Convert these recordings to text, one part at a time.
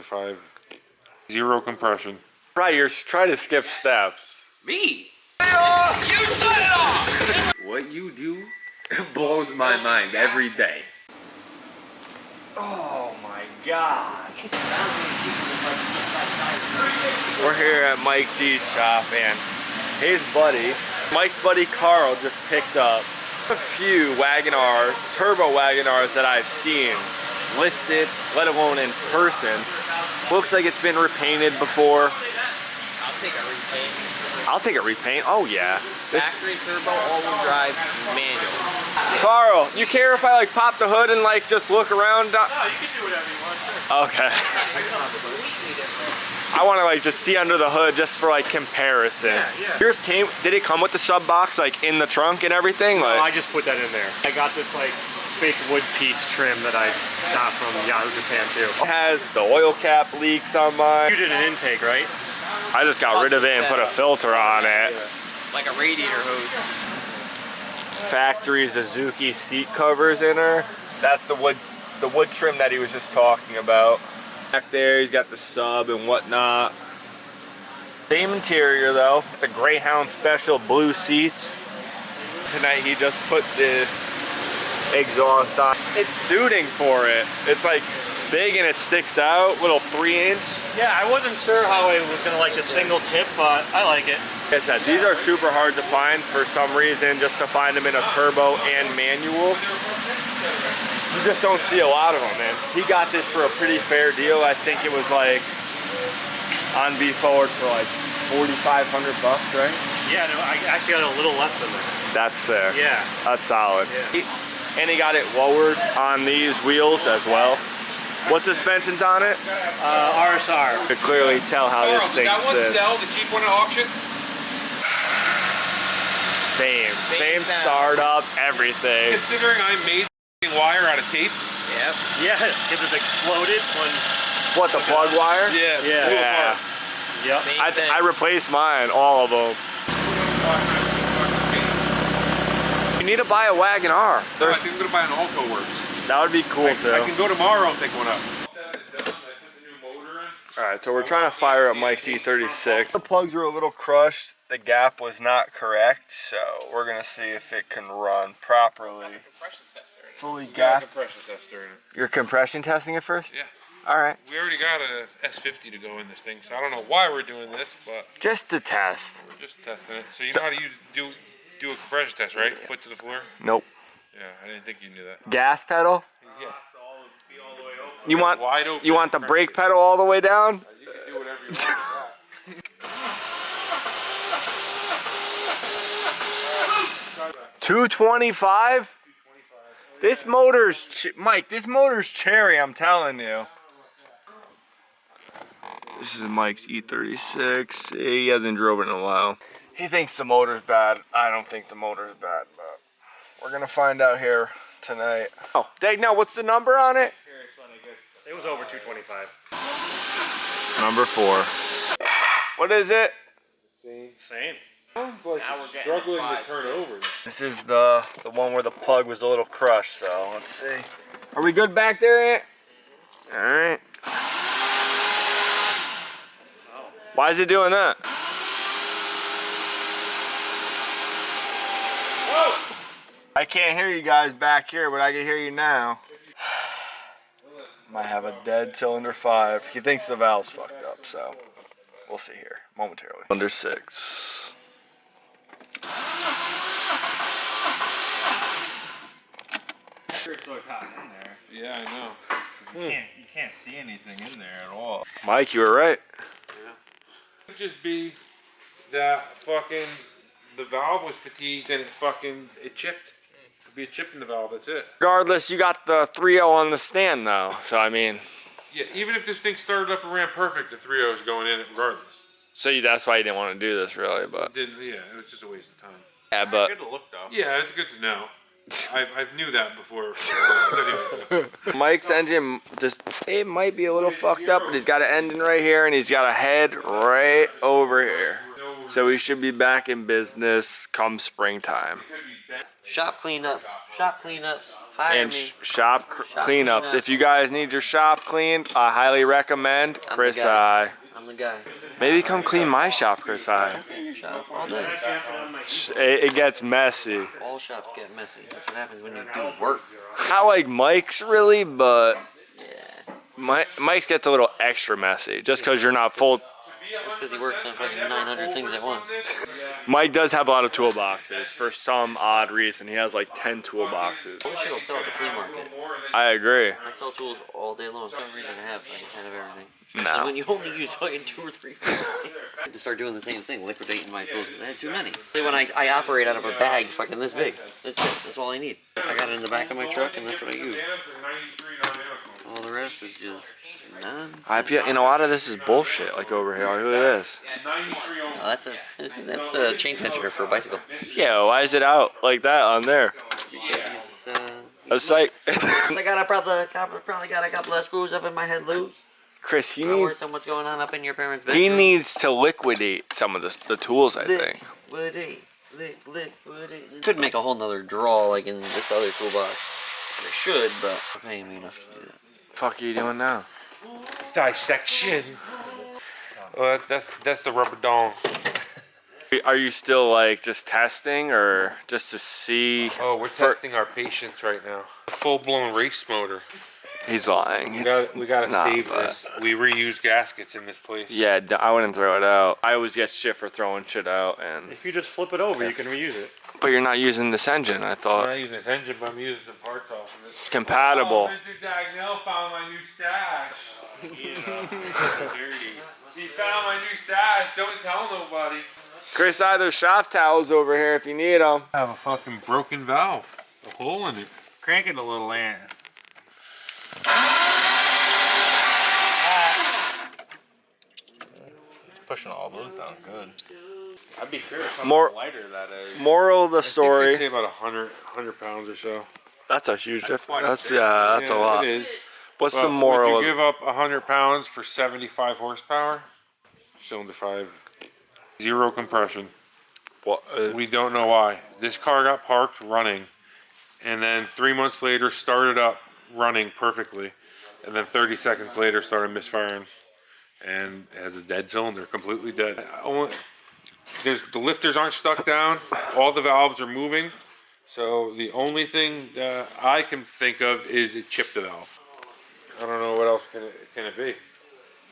cylinder 5. 0 compression. Right, you're trying to skip steps. Me? You shut it off! What you do blows my mind every day. Oh my God. We're here at Mike G's shop and his buddy, Mike's buddy Carl, just picked up a few Wagon R, turbo Wagon Rs that I've seen listed, let alone in person. Looks like it's been repainted before. I'll take a repaint. I'll take a repaint. Oh yeah. Factory turbo, all-wheel drive, manual. Carl, you care if I like pop the hood and like just look around? No, you can do whatever you want, sure. Okay. I want to like just see under the hood just for like comparison. Yeah. Yours came, did it come with the sub box like in the trunk and everything? No, Like, I just put that in there. I got this like fake wood piece trim that I got from Yahoo Japan too. it has the oil cap leaks on mine. You did an intake, right? I just got rid of it and put a filter on it. Like a radiator hose. Factory Suzuki seat covers in her. That's the wood trim that he was just talking about. Back there, he's got the sub and whatnot. Same interior though, the Greyhound Special blue seats. Tonight he just put this exhaust on. It's suiting for it. It's like big and it sticks out, little 3-inch. Yeah, I wasn't sure how I was gonna like the single tip, but I like it. Like I said, these are super hard to find for some reason, just to find them in a turbo and manual. You just don't see a lot of them, man. He got this for a pretty fair deal. I think it was like on B Forward for like 4,500 bucks, right? Yeah, no, I actually got a little less than that. That's fair. Yeah. That's solid. Yeah. And he got it lowered on these wheels as well. What suspension's on it? RSR. You can clearly tell how this thing That one sits. sell, the cheap one at auction? Same startup, everything. Considering I made wire out of tape. Yep. Yeah, because it exploded when. What, the plug wire? Yeah. Yeah. Yep. I replaced mine, all of them. You need to buy a Wagon R. I think I'm gonna buy an Alto Works. That would be cool too. I can go tomorrow and pick one up. Alright, so we're trying to fire up Mike's E36. The plugs were a little crushed. The gap was not correct, so we're gonna see if it can run properly. Fully gapped. Compression tester in it. You're compression testing it first? Yeah. Alright. We already got a S50 to go in this thing, so I don't know why we're doing this, but Just to test. just testing it. So you know how to do a compression test, right? Foot to the floor? Nope. Yeah, I didn't think you knew that. Gas pedal? Yeah. You want Wide open. you want the brake pedal all the way down? You can do whatever you want. 225? This motor's, Mike, this motor's cherry, I'm telling you. This is Mike's E36. He hasn't drove it in a while. He thinks the motor's bad. I don't think the motor's bad, but we're gonna find out here tonight. Oh, Djnoway, what's the number on it? It was over 225. Number 4. What is it? Same. Like Now we're getting struggling to 5. turn over. This is the one where the plug was a little crushed, so let's see. Are we good back there, Ant? Alright. Why is it doing that? I can't hear you guys back here, but I can hear you now. Might have a dead cylinder 5. He thinks the valve's fucked up, so we'll see here momentarily. Under 6. It's like hot in there. Yeah, I know. You can't see anything in there at all. Mike, you were right. Yeah. It could just be that fucking the valve was fatigued and it chipped. It could be a chip in the valve. That's it. Regardless, you got the 3.0 on the stand though, so I mean. Yeah, even if this thing started up and ran perfect, the 3.0 is going in it regardless. So that's why you didn't want to do this, really, but. Didn't, yeah, it was just a waste of time. Yeah, but. Good to look though. Yeah, it's good to know. I knew that before. Anyway. Mike's engine just, it might be a little fucked up, but he's got an engine right here and he's got a head right over here. No So we should be back in business come springtime. Shop cleanups. Shop cleanups. Hire And me. shop cleanups. cleanups. If you guys need your shop cleaned, I highly recommend I'm Chris the guy. I. I'm the guy. Maybe come clean my shop, Chris I. I'll clean your shop all day. It gets messy. All shops get messy. That's what happens when you do work. Not like Mike's really, but Yeah. Mike's gets a little extra messy just because you're not full. That's because he works on fucking 900 things at once. Mike does have a lot of toolboxes for some odd reason. He has like 10 toolboxes. I wish you'll sell at the flea market. I agree. I sell tools all day long. There's no reason to have fucking 10 of everything. No. When you only use fucking 2 or 3 things. I had to start doing the same thing, liquidating my tools. I had too many. When I operate out of a bag fucking this big. That's it. That's all I need. I got it in the back of my truck and that's what I use. All the rest is just nonsense. I feel, and a lot of this is bullshit. Like over here, look at this. No, that's a chain tensioner for a bicycle. Yeah, why is it out like that on there? That's like, I probably got a couple of screws up in my head loose. Chris, he Or needs what's going on up in your parents' he bedroom. needs to liquidate some of the tools. I think. Liquidate. Could make a whole nother draw like in this other toolbox. I should, but they're paying me enough to do that. Fuck are you doing now? Dissection. Well, that's the rubber dong. Are you still like just testing or just to see? Oh, we're testing our patience right now. Full-blown race motor. He's lying. We gotta not, save but- this. We reuse gaskets in this place. Yeah, I wouldn't throw it out. I always get shit for throwing shit out, and If you just flip it over, you can reuse it. but you're not using this engine. I I'm thought not using this engine, but I'm using some parts off of it. it's compatible. Oh, Mr. Dagnell found my new stash. He found my new stash. Don't tell nobody. Chris, there's shop towels over here if you need them. I have a fucking broken valve. A hole in it. Crank it a little, Ant. It's pushing all those down good. I'd be curious how More- much lighter that is. Moral of the I think story. they say about 100 pounds or so. That's a huge difference. quite a That's bit. that's a Yeah, lot. It is. What's But the moral? Would you give up 100 pounds for 75 horsepower? Cylinder 5. Zero compression. What, We don't know why. This car got parked running, and then 3 months later started up running perfectly, and then 30 seconds later started misfiring, and it has a dead cylinder, completely dead. The lifters aren't stuck down. All the valves are moving. So the only thing that I can think of is it chipped the valve. I don't know what else can it be.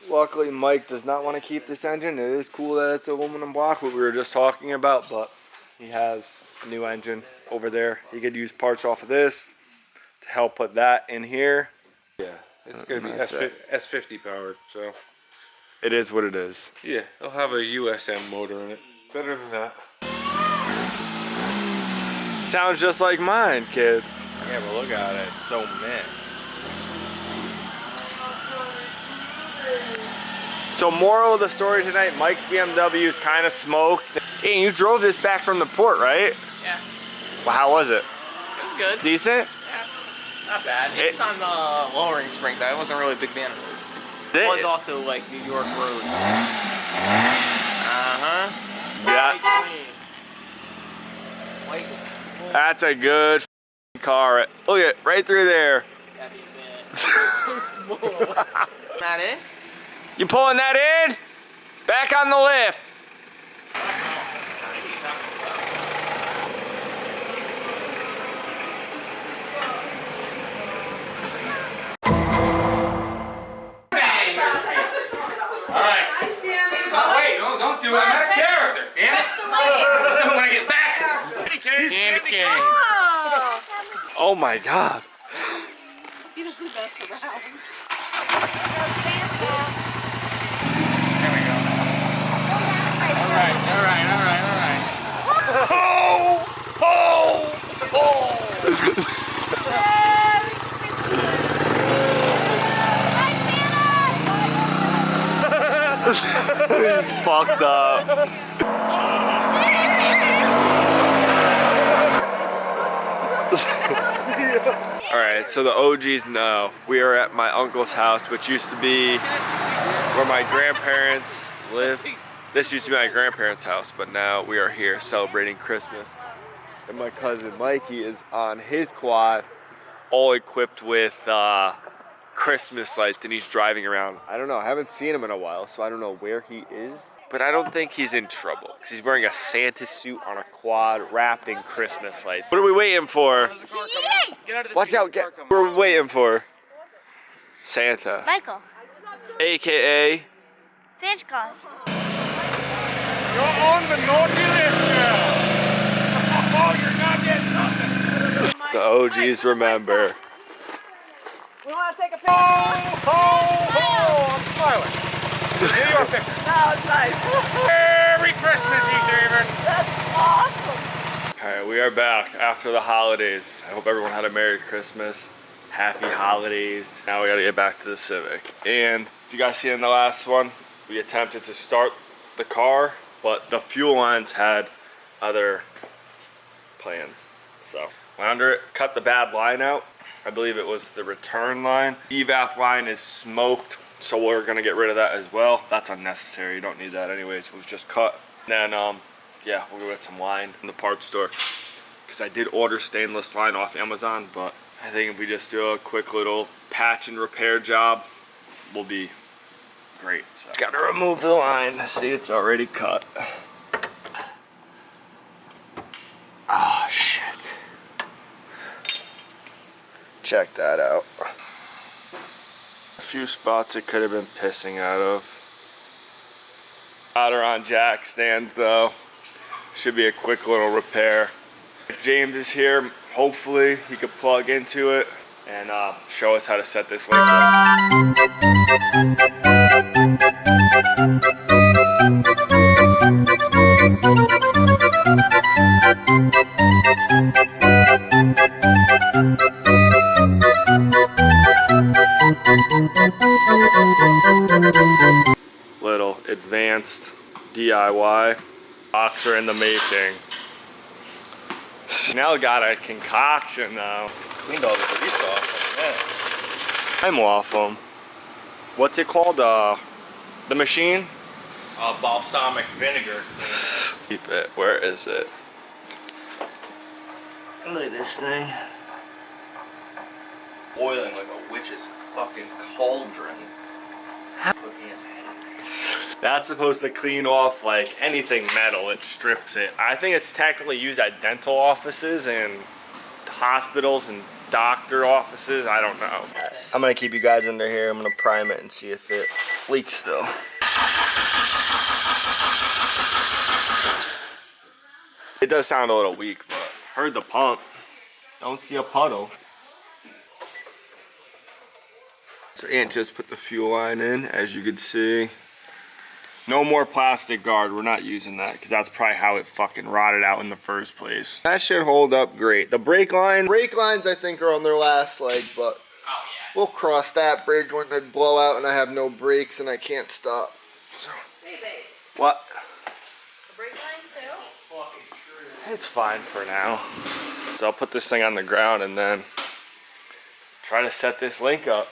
Luckily, Mike does not want to keep this engine. It is cool that it's aluminum block, what we were just talking about, but he has a new engine over there. He could use parts off of this to help put that in here. Yeah, it's gonna be That's it. S50 powered. So It is what it is. yeah, it'll have a USM motor in it. Better than that. Sounds just like mine, kid. Yeah, but look at it. It's so mint. So moral of the story tonight, Mike's BMW is kind of smoked. Hey, you drove this back from the port, right? Yeah, Well, how was it? it was good. Decent? Not bad. It was on the lowering springs. I wasn't really a big fan of it. It was also like New York roads. Uh-huh. Yeah, White. that's a good car. Look at it, right through there. That'd be a bit. That it? You pulling that in? Back on the lift. Hi, Sammy. Oh, wait, no, don't do it. I'm not a character. Damn it. Text the lady. When I get back. Candy cane. Oh. Oh my God. He does the best around. He's fucked up. Alright, so the OGs know we are at my uncle's house, which used to be where my grandparents lived. This used to be my grandparents' house, but now we are here celebrating Christmas. And my cousin Mikey is on his quad, all equipped with Christmas lights, and he's driving around. I don't know, I haven't seen him in a while, so I don't know where he is. But I don't think he's in trouble, because he's wearing a Santa suit on a quad wrapped in Christmas lights. What are we waiting for? Watch out, what are we waiting for? Santa. Michael. AKA Santa Claus. You're on the naughty list, girl. Oh, you're not getting nothing. the OGs remember. We want to take a picture. I'm smiling. New York picture. No, it's nice. Merry Christmas, Easter Even. That's awesome. All right, we are back after the holidays. I hope everyone had a Merry Christmas. Happy holidays. Now we gotta get back to the Civic. And if you guys see in the last one, we attempted to start the car, but the fuel lines had other plans. So went under it, cut the bad line out. I believe it was the return line. Evap line is smoked, so we're gonna get rid of that as well. That's unnecessary, you don't need that anyways. It was just cut. Then yeah, we'll go get some line in the parts store, because I did order stainless line off Amazon, but I think if we just do a quick little patch and repair job, we'll be great. So gotta remove the line. See, it's already cut. Ah, shit. Check that out. A few spots it could have been pissing out of. Got her on jack stands though. Should be a quick little repair. If James is here, hopefully he could plug into it and show us how to set this link up. Little advanced DIY. Boxer in the making. Now got a concoction though. Cleaned all the grease off. I'm off them. What's it called? The machine? Balsamic vinegar. Keep it. Where is it? Look at this thing. Boiling like a witch's fucking cauldron. That's supposed to clean off like anything metal. It strips it. I think it's technically used at dental offices and hospitals and doctor offices. I don't know. I'm gonna keep you guys under here. I'm gonna prime it and see if it leaks still. It does sound a little weak, but heard the pump. Don't see a puddle. So Aunt just put the fuel line in, as you can see. No more plastic guard, we're not using that because that's probably how it fucking rotted out in the first place. That should hold up great. The brake lines I think are on their last leg, but we'll cross that bridge when they blow out and I have no brakes and I can't stop. So. Hey, babe. What? The brake lines too? It's fine for now. So I'll put this thing on the ground and then try to set this link up.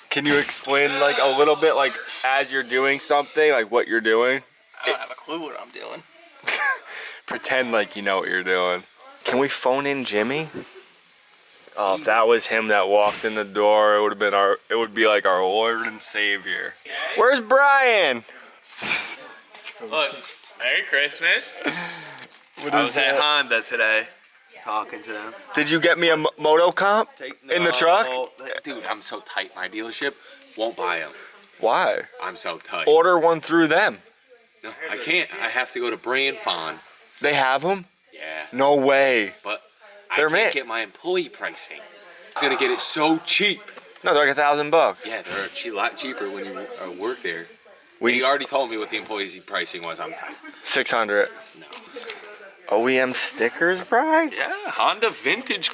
Can you explain like a little bit, like as you're doing something, like what you're doing? I don't have a clue what I'm doing. Pretend like you know what you're doing. Can we phone in Jimmy? Oh, if that was him that walked in the door, it would have been it would be like our Lord and Savior. Where's Brian? Look, Merry Christmas. I was at Honda today. Talking to them. Did you get me a moto comp in the truck? Dude, I'm so tight. My dealership won't buy them. Why? I'm so tight. Order one through them. No, I can't. I have to go to Brand Fawn. They have them? Yeah. No way. But They're I can't mint. get my employee pricing. I'm gonna get it so cheap. No, they're like $1,000. Yeah, they're a lot cheaper when you work there. We You already told me what the employee's pricing was. I'm tight. 600. No. OEM stickers, Brian? Yeah, Honda Vintage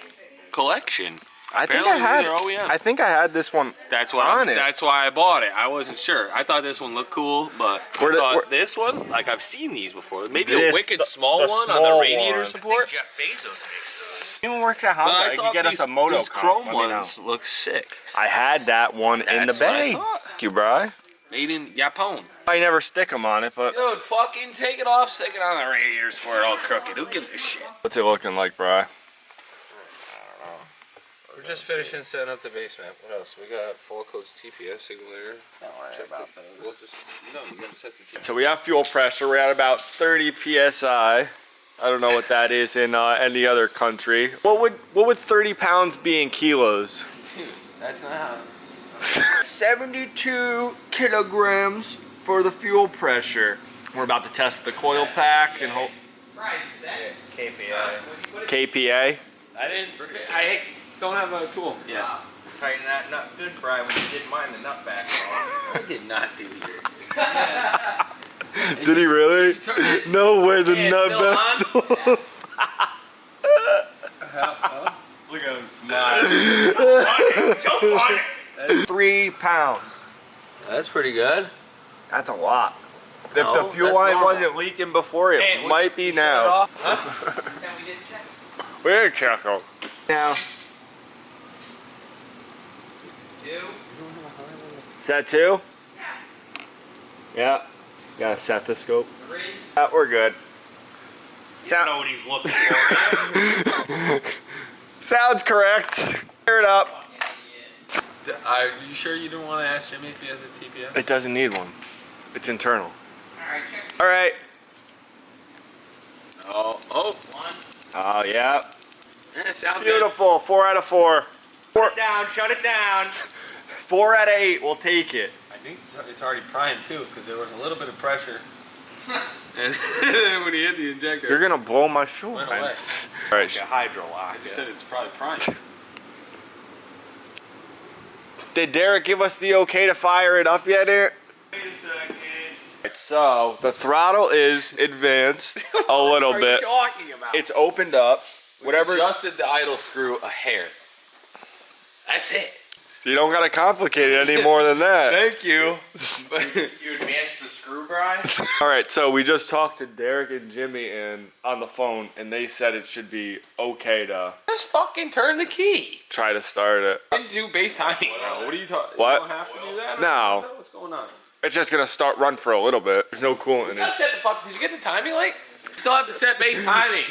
Collection. I think Apparently I had. these are OEM. I think I had this one. That's what on it. That's why I bought it. I wasn't sure. I thought this one looked cool, but Where I the- thought where- this one, like I've seen these before. Maybe This, a wicked the small one small on the radiator one. support. Jeff Bezos makes those. You worked at But Honda. I You thought get us a moto these comp. chrome Let me know. ones look sick. I had that one in the That's what I bay. thought. Thank you, Bri. Made in Japan. I never stick them on it, but Dude, fucking take it off, stick it on the radiators for it all crooked. Who gives a shit? what's it looking like, Bri? We're just finishing setting up the base map. What else? We got full coats TPS signaler. Don't worry about those. We'll just, you gotta set the TPS. So we have fuel pressure. We're at about 30 psi. I don't know what that is in any other country. What would 30 pounds be in kilos? Dude, that's not how. 72 kilograms for the fuel pressure. We're about to test the coil packs and hope. Right, is that KPA. I don't have a tool. Yeah. Tighten that nut good, Brian, when you didn't mind the nut back. I did not do this. Did he really? No way, the nut back. Look at him smile. Jump on it! 3 pounds. That's pretty good. That's a lot. If No, the fuel that's line normal. wasn't leaking before, it Hey, might be you shut it now. off? Huh? That we didn't check. We're check out. Now. Two. Is that 2? Yeah. Got a stethoscope. 3. Yeah, we're good. You don't know what he's looking for. Sounds correct. Clear it up. Are you sure you don't want to ask Jimmy if he has a TPS? It doesn't need one. It's internal. Alright, check. All right. Oh. 1. Oh, yeah. Yeah, sounds Beautiful. 4 out of 4. Shut it down, shut it down. 4 out of 8. We'll take it. I think it's already primed too, because there was a little bit of pressure. And then when he hit the injector, You're gonna blow my fuel Went away. lines. All right. A hydro lock. you said it's probably primed. Did Derek give us the okay to fire it up yet, Aaron? Wait a second. So the throttle is advanced a little What are bit. you talking about? It's opened up. Whatever. Adjusted the idle screw a hair. That's it. You don't gotta complicate it any more than that. Thank you. You advanced the screw, Brian? All right, so we just talked to Derek and Jimmy on the phone, and they said it should be okay to Just fucking turn the key. try to start it. Didn't do base timing, bro. What are you talking? What? You don't have to do that. or No. something? What's going on? It's just gonna run for a little bit. There's no coolant in You gotta it. set the fuck. Did you get the timing late? You still have to set base timing.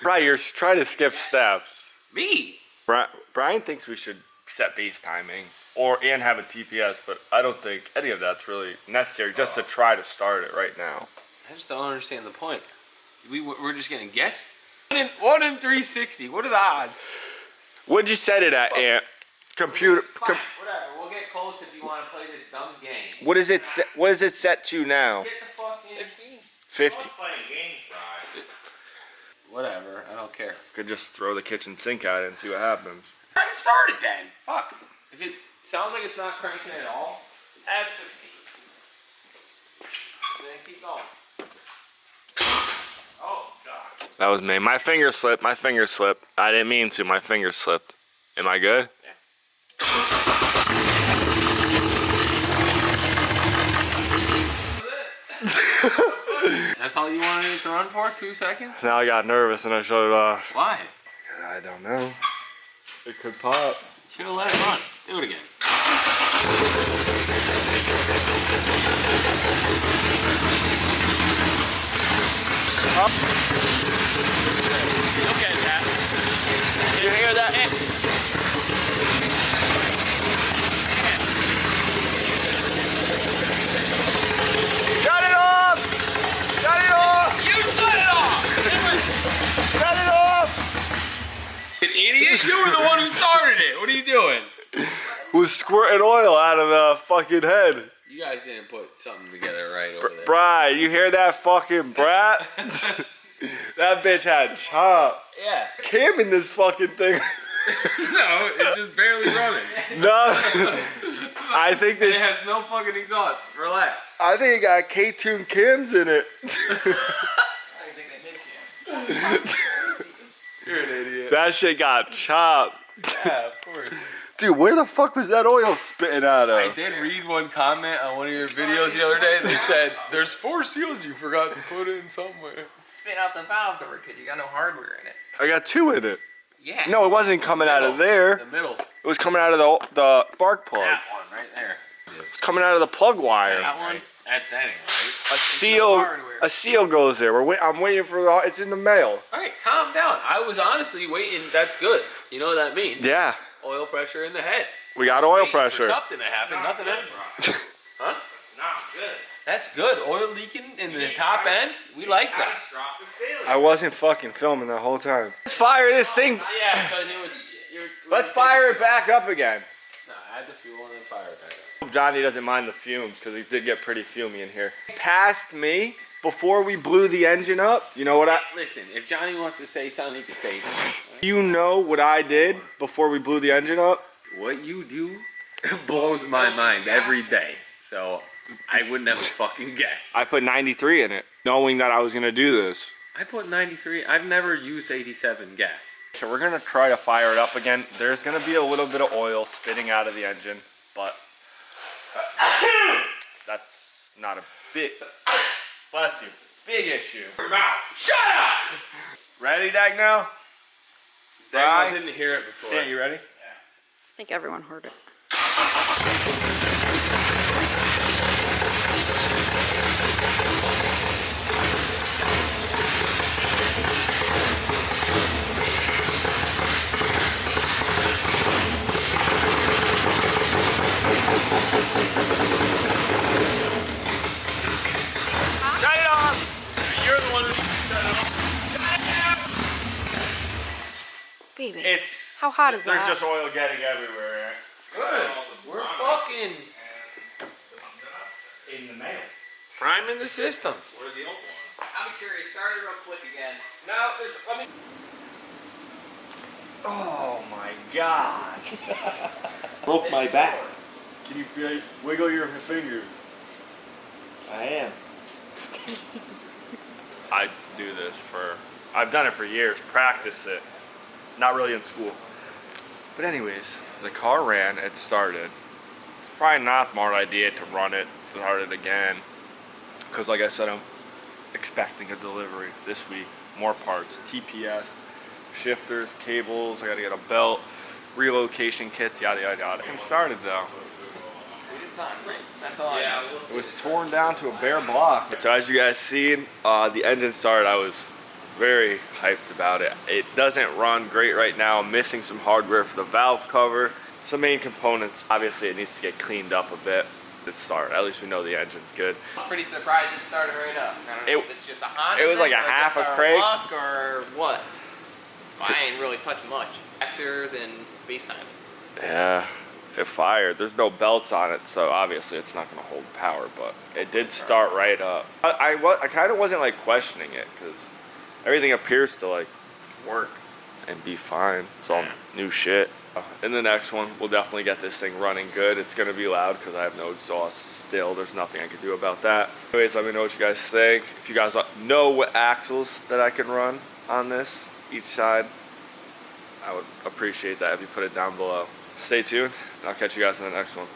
Brian, you're trying to skip steps. Me. Brian thinks we should set base timing and have a TPS, but I don't think any of that's really necessary just to try to start it right now. I just don't understand the point. We're just gonna guess. 1 in 360. What are the odds? What'd you set it at, Ant? Computer. Fine, whatever. We'll get close if you want to play this dumb game. What is it? What is it set to now? Get the fucking 50. Playing games, Brian. Whatever. I don't care. Could just throw the kitchen sink at it and see what happens. Try to start it then. Fuck. If it sounds like it's not cranking at all, add 15. Then keep going. Oh god. That was me. My finger slipped. My finger slipped. I didn't mean to. My finger slipped. Am I good? That's all you wanted it to run for? 2 seconds? Now I got nervous and I shut it off. Why? I don't know. It could pop. Should have let it run. Do it again. Look at that. Did you hear that? Shut it off! Shut it off! You shut it off! Shut it off! An idiot? You were the one who started it. What are you doing? Was squirting oil out of the fucking head. You guys didn't put something together right over there. Bri, you hear that fucking brat? That bitch had chop. Yeah. Cam in this fucking thing. No, it's just barely running. No. I think It this. has no fucking exhaust. Relax. I think it got K-Tune Kims in it. I think they made it. You're an idiot. That shit got chopped. Yeah, of course. Dude, where the fuck was that oil spitting out I of? did read one comment on one of your videos the other day. They said, there's 4 seals you forgot to put in somewhere. Spin out the valve cover, kid. You got no hardware in it. I got 2 in it. Yeah. No, it wasn't coming out of there. The middle. It was coming out of the spark plug. That one right there. It's coming out of the plug wire. That one. At that, right? A seal goes there. I'm waiting for the. It's in the mail. All right, calm down. I was honestly waiting. That's good. You know what that means? Yeah, Oil pressure in the head. we got oil Waiting for pressure. something to happen. Nothing happened. Huh? That's good. Oil leaking in the top end. We like that. I wasn't fucking filming the whole time. Let's fire this thing. Yeah, because it was. Let's fire it back up again. No, add the fuel and then fire it back up. Hope Johnny doesn't mind the fumes because he did get pretty fumey in here. Passed me before we blew the engine up. You know what Listen, if Johnny wants to say something, he can say something. You know what I did before we blew the engine up? What you do blows my mind every day. So I wouldn't have a fucking guess. I put 93 in it, knowing that I was gonna do this. I put 93. I've never used 87 gas. So we're gonna try to fire it up again. There's gonna be a little bit of oil spitting out of the engine, but that's not a big, bless you, big issue. Shut up! Ready, Dag now? I didn't hear it before. Yeah, you ready? I think everyone heard it. Shut it off! You're the one who shut it off. Baby. It's How hot is there's that? just oil getting everywhere. Good. We're fucking In the mail. priming the system. I'm curious. Start it real quick again. Now, let me. Oh my god. Broke my back. Can you feel? Wiggle your fingers. I am. I do this for. I've done it for years. Practice it. Not really in school. But anyways, the car ran. It started. It's probably not a smart idea to run it, start it again, because like I said, I'm expecting a delivery this week. More parts, TPS, shifters, cables. I gotta get a belt, relocation kits, yada yada yada. And started though. We did something great. That's all I know. It was torn down to a bare block. So as you guys seen, the engine started. I was very hyped about it. It doesn't run great right now. I'm missing some hardware for the valve cover, some main components. Obviously, it needs to get cleaned up a bit. This start. At least we know the engine's good. I was pretty surprised it started right up. I don't know if it's just a Honda it was like thing a or half just a our crank. luck or what. Well, I ain't really touched much. Actors and bass timing. Yeah, it fired. There's no belts on it, so obviously it's not going to hold power, but it did start right up. I kind of wasn't like questioning it because everything appears to like work and be fine. It's all new shit. In the next one, we'll definitely get this thing running good. It's going to be loud because I have no exhaust still. There's nothing I can do about that. Anyways, let me know what you guys think. If you guys know what axles that I can run on this, each side, I would appreciate that if you put it down below. Stay tuned, and I'll catch you guys in the next one.